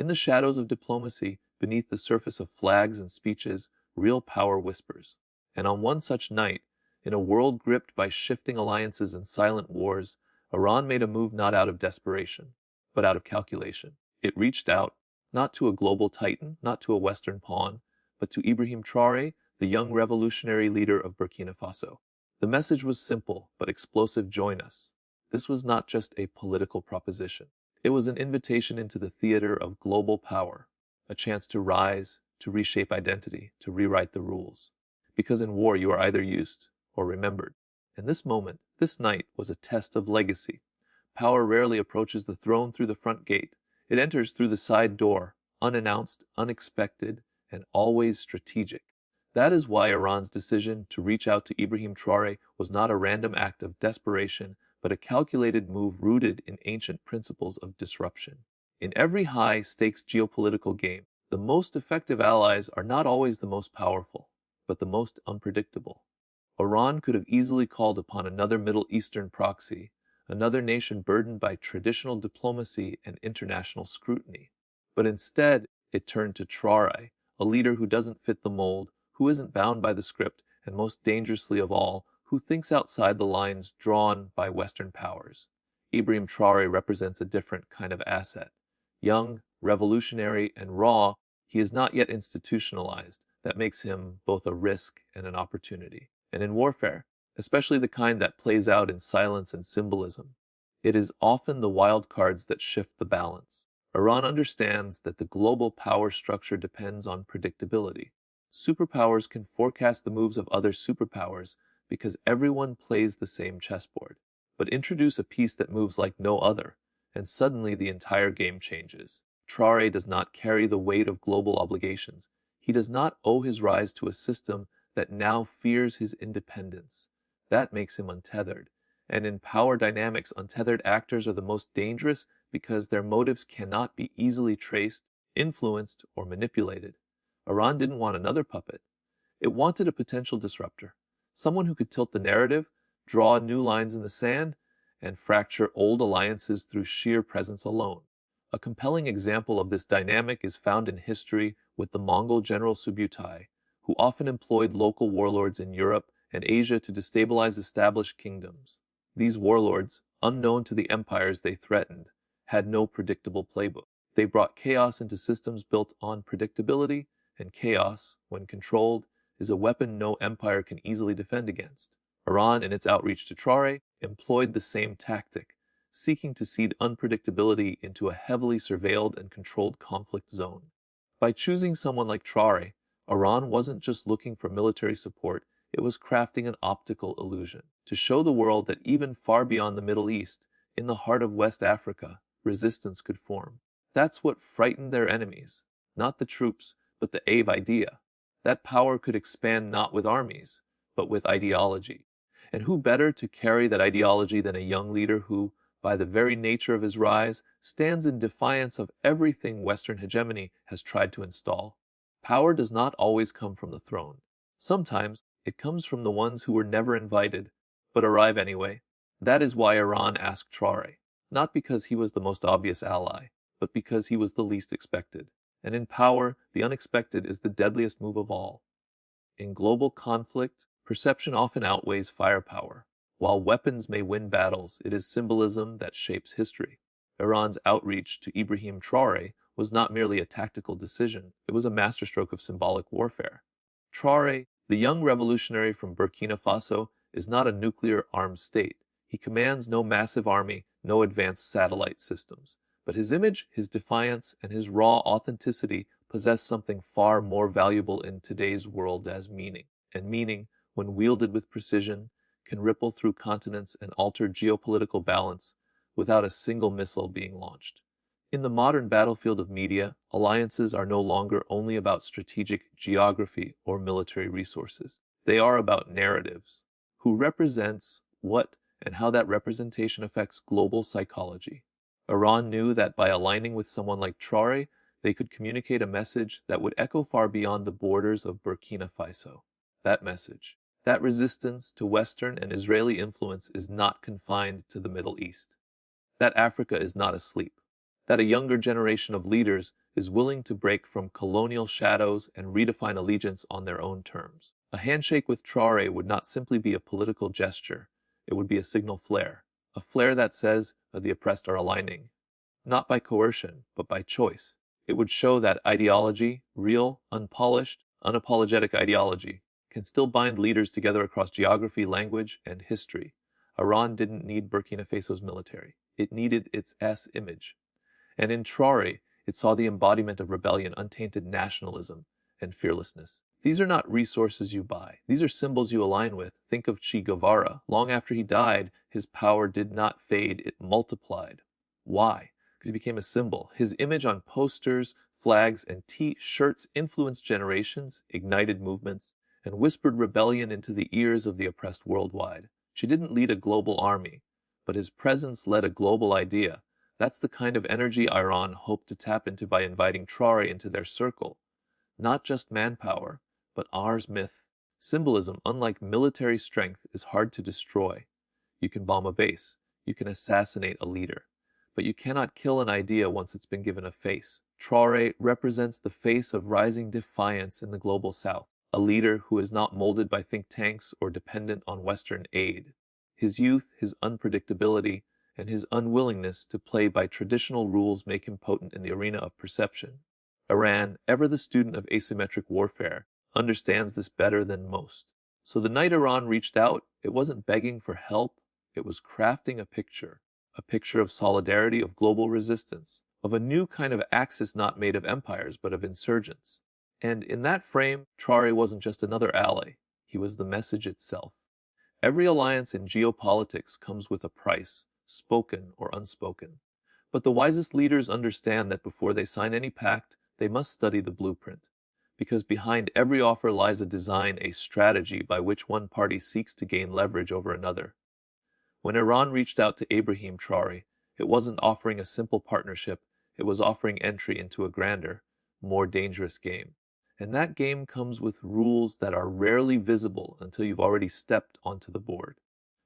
In the shadows of diplomacy, beneath the surface of flags and speeches, real power whispers. And on one such night, in a world gripped by shifting alliances and silent wars, Iran made a move not out of desperation, but out of calculation. It reached out, not to a global titan, not to a Western pawn, but to Ibrahim Traore, the young revolutionary leader of Burkina Faso. The message was simple, but explosive: join us. This was not just a political proposition. It was an invitation into the theater of global power, a chance to rise, to reshape identity, to rewrite the rules. Because in war you are either used or remembered. And this moment, this night, was a test of legacy. Power rarely approaches the throne through the front gate. It enters through the side door, unannounced, unexpected, and always strategic. That is why Iran's decision to reach out to Ibrahim Traore was not a random act of desperation, but a calculated move rooted in ancient principles of disruption. In every high-stakes geopolitical game, the most effective allies are not always the most powerful, but the most unpredictable. Iran could have easily called upon another Middle Eastern proxy, another nation burdened by traditional diplomacy and international scrutiny. But instead, it turned to Traore, a leader who doesn't fit the mold, who isn't bound by the script, and most dangerously of all, who thinks outside the lines drawn by Western powers. Ibrahim Traore represents a different kind of asset. Young, revolutionary, and raw, he is not yet institutionalized. That makes him both a risk and an opportunity. And in warfare, especially the kind that plays out in silence and symbolism, it is often the wild cards that shift the balance. Iran understands that the global power structure depends on predictability. Superpowers can forecast the moves of other superpowers because everyone plays the same chessboard. But introduce a piece that moves like no other, and suddenly the entire game changes. Traore does not carry the weight of global obligations. He does not owe his rise to a system that now fears his independence. That makes him untethered. And in power dynamics, untethered actors are the most dangerous because their motives cannot be easily traced, influenced, or manipulated. Iran didn't want another puppet. It wanted a potential disruptor, someone who could tilt the narrative, draw new lines in the sand, and fracture old alliances through sheer presence alone. A compelling example of this dynamic is found in history with the Mongol general Subutai, who often employed local warlords in Europe and Asia to destabilize established kingdoms. These warlords, unknown to the empires they threatened, had no predictable playbook. They brought chaos into systems built on predictability, and chaos, when controlled, is a weapon no empire can easily defend against. Iran, in its outreach to Traore, employed the same tactic, seeking to seed unpredictability into a heavily surveilled and controlled conflict zone. By choosing someone like Traore, Iran wasn't just looking for military support, it was crafting an optical illusion to show the world that even far beyond the Middle East, in the heart of West Africa, resistance could form. That's what frightened their enemies, not the troops, but the idea. That power could expand not with armies, but with ideology. And who better to carry that ideology than a young leader who, by the very nature of his rise, stands in defiance of everything Western hegemony has tried to install? Power does not always come from the throne. Sometimes it comes from the ones who were never invited, but arrive anyway. That is why Iran asked Traore, not because he was the most obvious ally, but because he was the least expected. And in power, the unexpected is the deadliest move of all. In global conflict, perception often outweighs firepower. While weapons may win battles, it is symbolism that shapes history. Iran's outreach to Ibrahim Traore was not merely a tactical decision, it was a masterstroke of symbolic warfare. Traore, the young revolutionary from Burkina Faso, is not a nuclear-armed state. He commands no massive army, no advanced satellite systems. But his image, his defiance, and his raw authenticity possess something far more valuable in today's world as meaning. And meaning, when wielded with precision, can ripple through continents and alter geopolitical balance without a single missile being launched. In the modern battlefield of media, alliances are no longer only about strategic geography or military resources. They are about narratives. Who represents what and how that representation affects global psychology. Iran knew that by aligning with someone like Traore, they could communicate a message that would echo far beyond the borders of Burkina Faso. That message, that resistance to Western and Israeli influence, is not confined to the Middle East. That Africa is not asleep. that a younger generation of leaders is willing to break from colonial shadows and redefine allegiance on their own terms. A handshake with Traore would not simply be a political gesture, it would be a signal flare. A flare that says the oppressed are aligning, not by coercion, but by choice. It would show that ideology, real, unpolished, unapologetic ideology, can still bind leaders together across geography, language, and history. Iran didn't need Burkina Faso's military. It needed its image. And in Traore, it saw the embodiment of rebellion, untainted nationalism, and fearlessness. These are not resources you buy. These are symbols you align with. Think of Che Guevara. Long after he died, his power did not fade, it multiplied. Why? Because he became a symbol. His image on posters, flags, and T-shirts influenced generations, ignited movements, and whispered rebellion into the ears of the oppressed worldwide. Che didn't lead a global army, but his presence led a global idea. That's the kind of energy Iran hoped to tap into by inviting Traore into their circle. Not just manpower, but Ars myth. Symbolism, unlike military strength, is hard to destroy. You can bomb a base, you can assassinate a leader, but you cannot kill an idea once it's been given a face. Traore represents the face of rising defiance in the global south, a leader who is not molded by think tanks or dependent on Western aid. His youth, his unpredictability, and his unwillingness to play by traditional rules make him potent in the arena of perception. Iran, ever the student of asymmetric warfare, understands this better than most. So the night Iran reached out, it wasn't begging for help, it was crafting a picture of solidarity, of global resistance, of a new kind of axis not made of empires but of insurgents. And in that frame, Traore wasn't just another ally, he was the message itself. Every alliance in geopolitics comes with a price, spoken or unspoken. But the wisest leaders understand that before they sign any pact, they must study the blueprint. Because behind every offer lies a design, a strategy by which one party seeks to gain leverage over another. When Iran reached out to Ibrahim Traore, it wasn't offering a simple partnership, it was offering entry into a grander, more dangerous game. And that game comes with rules that are rarely visible until you've already stepped onto the board.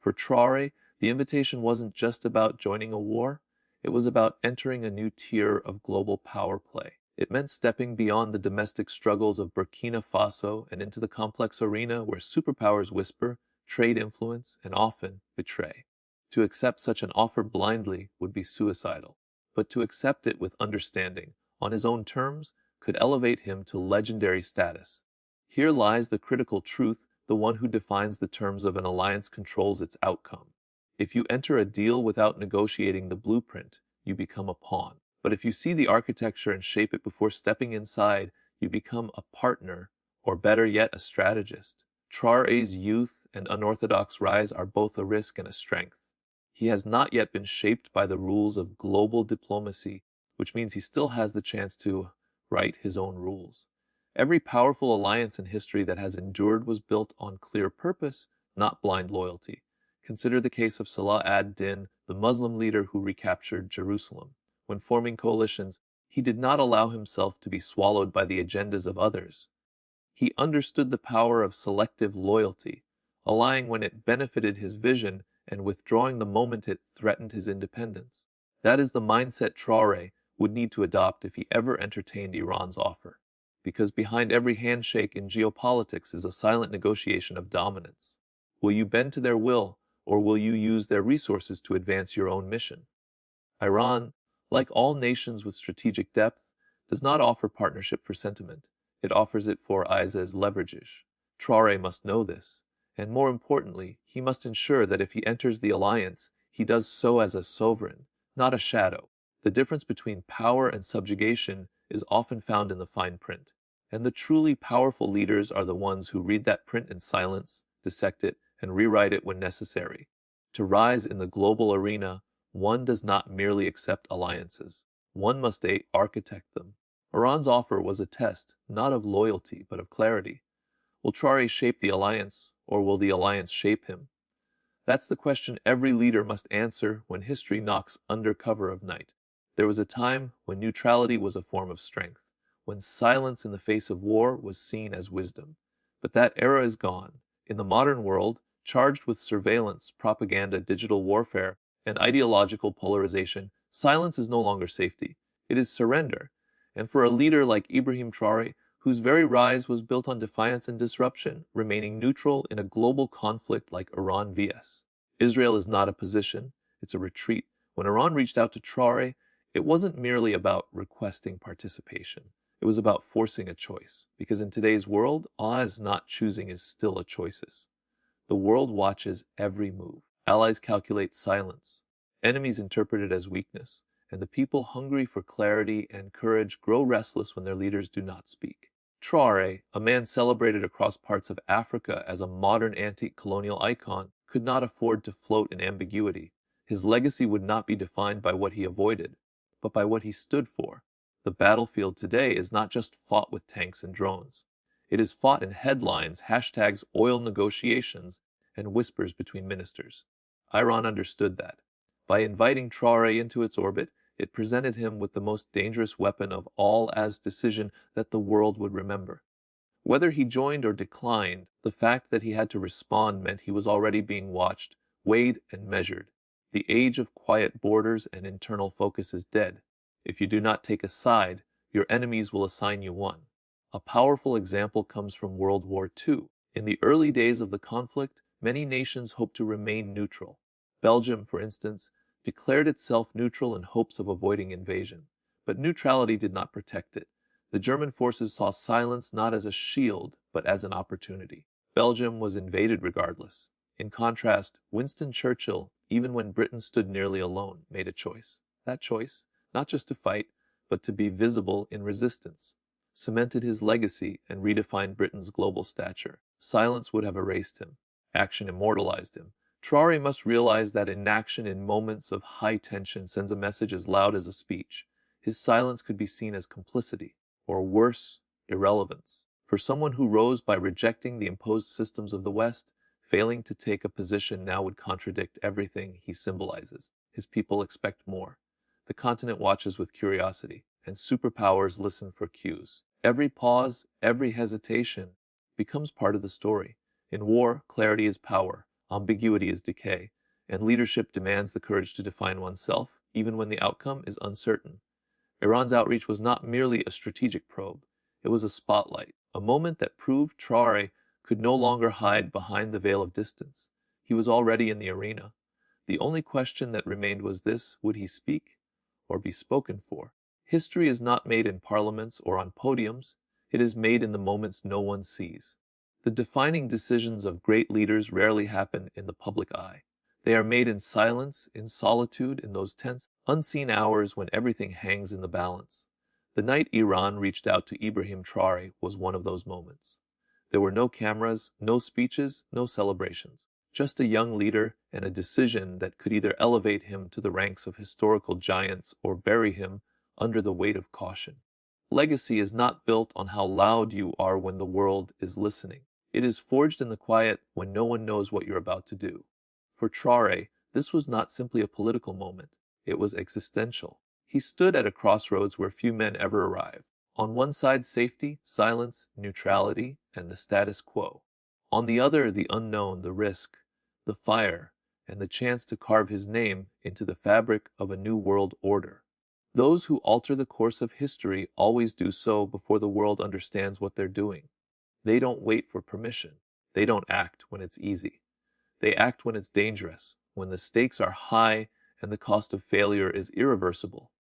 For Traore, the invitation wasn't just about joining a war, it was about entering a new tier of global power play. It meant stepping beyond the domestic struggles of Burkina Faso and into the complex arena where superpowers whisper, trade influence, and often betray. To accept such an offer blindly would be suicidal, but to accept it with understanding, on his own terms, could elevate him to legendary status. Here lies the critical truth: the one who defines the terms of an alliance controls its outcome. If you enter a deal without negotiating the blueprint, you become a pawn. But if you see the architecture and shape it before stepping inside, you become a partner, or better yet, a strategist. Traore's youth and unorthodox rise are both a risk and a strength. He has not yet been shaped by the rules of global diplomacy, which means he still has the chance to write his own rules. Every powerful alliance in history that has endured was built on clear purpose, not blind loyalty. Consider the case of Salah ad-Din, the Muslim leader who recaptured Jerusalem. When forming coalitions, he did not allow himself to be swallowed by the agendas of others. He understood the power of selective loyalty, allying when it benefited his vision and withdrawing the moment it threatened his independence. That is the mindset Traore would need to adopt if he ever entertained Iran's offer. Because behind every handshake in geopolitics is a silent negotiation of dominance. Will you bend to their will, or will you use their resources to advance your own mission? Iran, like all nations with strategic depth, does not offer partnership for sentiment. It offers it for Izz's leverage. Traore must know this, and more importantly, he must ensure that if he enters the alliance, he does so as a sovereign, not a shadow. The difference between power and subjugation is often found in the fine print, and the truly powerful leaders are the ones who read that print in silence, dissect it, and rewrite it when necessary. To rise in the global arena, one does not merely accept alliances. One must architect them. Iran's offer was a test, not of loyalty, but of clarity. Will Traore shape the alliance, or will the alliance shape him? That's the question every leader must answer when history knocks under cover of night. There was a time when neutrality was a form of strength, when silence in the face of war was seen as wisdom. But that era is gone. In the modern world, charged with surveillance, propaganda, digital warfare, and ideological polarization, Silence is no longer safety. It is surrender. And for a leader like Ibrahim Traore, whose very rise was built on defiance and disruption, remaining neutral in a global conflict like Iran vs. Israel is not a position, it's a retreat. When Iran reached out to Traore, it wasn't merely about requesting participation. It was about forcing a choice, because in today's world, as not choosing is still a choices. The world watches every move. Allies calculate silence. Enemies interpret it as weakness. And the people hungry for clarity and courage grow restless when their leaders do not speak. Traore, a man celebrated across parts of Africa as a modern anti-colonial icon, could not afford to float in ambiguity. His legacy would not be defined by what he avoided, but by what he stood for. The battlefield today is not just fought with tanks and drones. It is fought in headlines, hashtags, oil negotiations, and whispers between ministers. Iran understood that. By inviting Traore into its orbit, it presented him with the most dangerous weapon of all as decision that the world would remember. Whether he joined or declined, the fact that he had to respond meant he was already being watched, weighed, and measured. The age of quiet borders and internal focus is dead. If you do not take a side, your enemies will assign you one. A powerful example comes from World War II. In the early days of the conflict, many nations hoped to remain neutral. Belgium, for instance, declared itself neutral in hopes of avoiding invasion. But neutrality did not protect it. The German forces saw silence not as a shield, but as an opportunity. Belgium was invaded regardless. In contrast, Winston Churchill, even when Britain stood nearly alone, made a choice. That choice, not just to fight, but to be visible in resistance, cemented his legacy and redefined Britain's global stature. Silence would have erased him. Action immortalized him. Traore must realize that inaction in moments of high tension sends a message as loud as a speech. His silence could be seen as complicity, or worse, irrelevance. For someone who rose by rejecting the imposed systems of the West, failing to take a position now would contradict everything he symbolizes. His people expect more. The continent watches with curiosity, and superpowers listen for cues. Every pause, every hesitation becomes part of the story. In war, clarity is power, ambiguity is decay, and leadership demands the courage to define oneself, even when the outcome is uncertain. Iran's outreach was not merely a strategic probe, it was a spotlight, a moment that proved Traore could no longer hide behind the veil of distance. He was already in the arena. The only question that remained was this: would he speak or be spoken for? History is not made in parliaments or on podiums, it is made in the moments no one sees. The defining decisions of great leaders rarely happen in the public eye. They are made in silence, in solitude, in those tense, unseen hours when everything hangs in the balance. The night Iran reached out to Ibrahim Traore was one of those moments. There were no cameras, no speeches, no celebrations. Just a young leader and a decision that could either elevate him to the ranks of historical giants or bury him under the weight of caution. Legacy is not built on how loud you are when the world is listening. It is forged in the quiet when no one knows what you're about to do. For Traore, this was not simply a political moment. It was existential. He stood at a crossroads where few men ever arrive. On one side, safety, silence, neutrality, and the status quo. On the other, the unknown, the risk, the fire, and the chance to carve his name into the fabric of a new world order. Those who alter the course of history always do so before the world understands what they're doing. They don't wait for permission. They don't act when it's easy. They act when it's dangerous, when the stakes are high and the cost of failure is irreversible.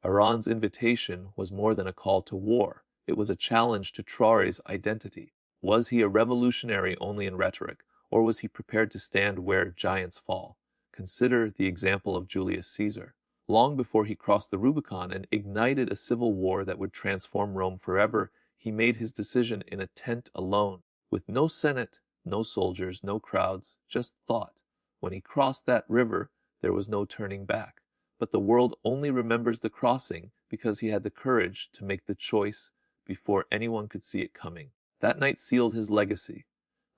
Iran's invitation was more than a call to war. It was a challenge to Traore's identity. Was he a revolutionary only in rhetoric, or was he prepared to stand where giants fall? Consider the example of Julius Caesar. Long before he crossed the Rubicon and ignited a civil war that would transform Rome forever, he made his decision in a tent alone, with no senate, no soldiers, no crowds, just thought. When he crossed that river, there was no turning back. But the world only remembers the crossing because he had the courage to make the choice before anyone could see it coming. That night sealed his legacy,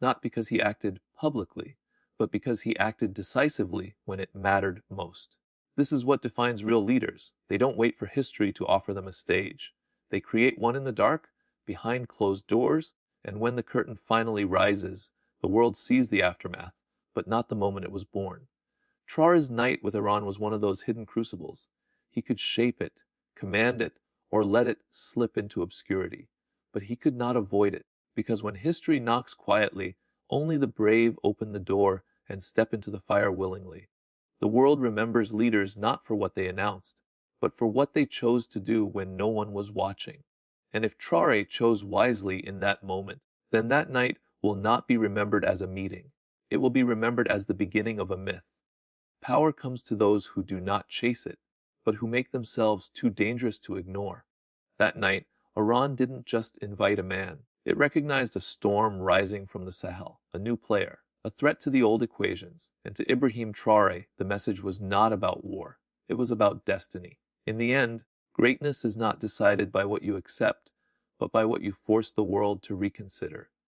not because he acted publicly, but because he acted decisively when it mattered most. This is what defines real leaders. They don't wait for history to offer them a stage. They create one in the dark, behind closed doors, and when the curtain finally rises, the world sees the aftermath, but not the moment it was born. Traore's night with Iran was one of those hidden crucibles. He could shape it, command it, or let it slip into obscurity. But he could not avoid it, because when history knocks quietly, only the brave open the door and step into the fire willingly. The world remembers leaders not for what they announced, but for what they chose to do when no one was watching. And if Traore chose wisely in that moment, then that night will not be remembered as a meeting. It will be remembered as the beginning of a myth. Power comes to those who do not chase it, but who make themselves too dangerous to ignore. That night, Iran didn't just invite a man. It recognized a storm rising from the Sahel, a new player, a threat to the old equations. And to Ibrahim Traore, the message was not about war. It was about destiny. In the end, greatness is not decided by what you accept, but by what you force the world to reconsider.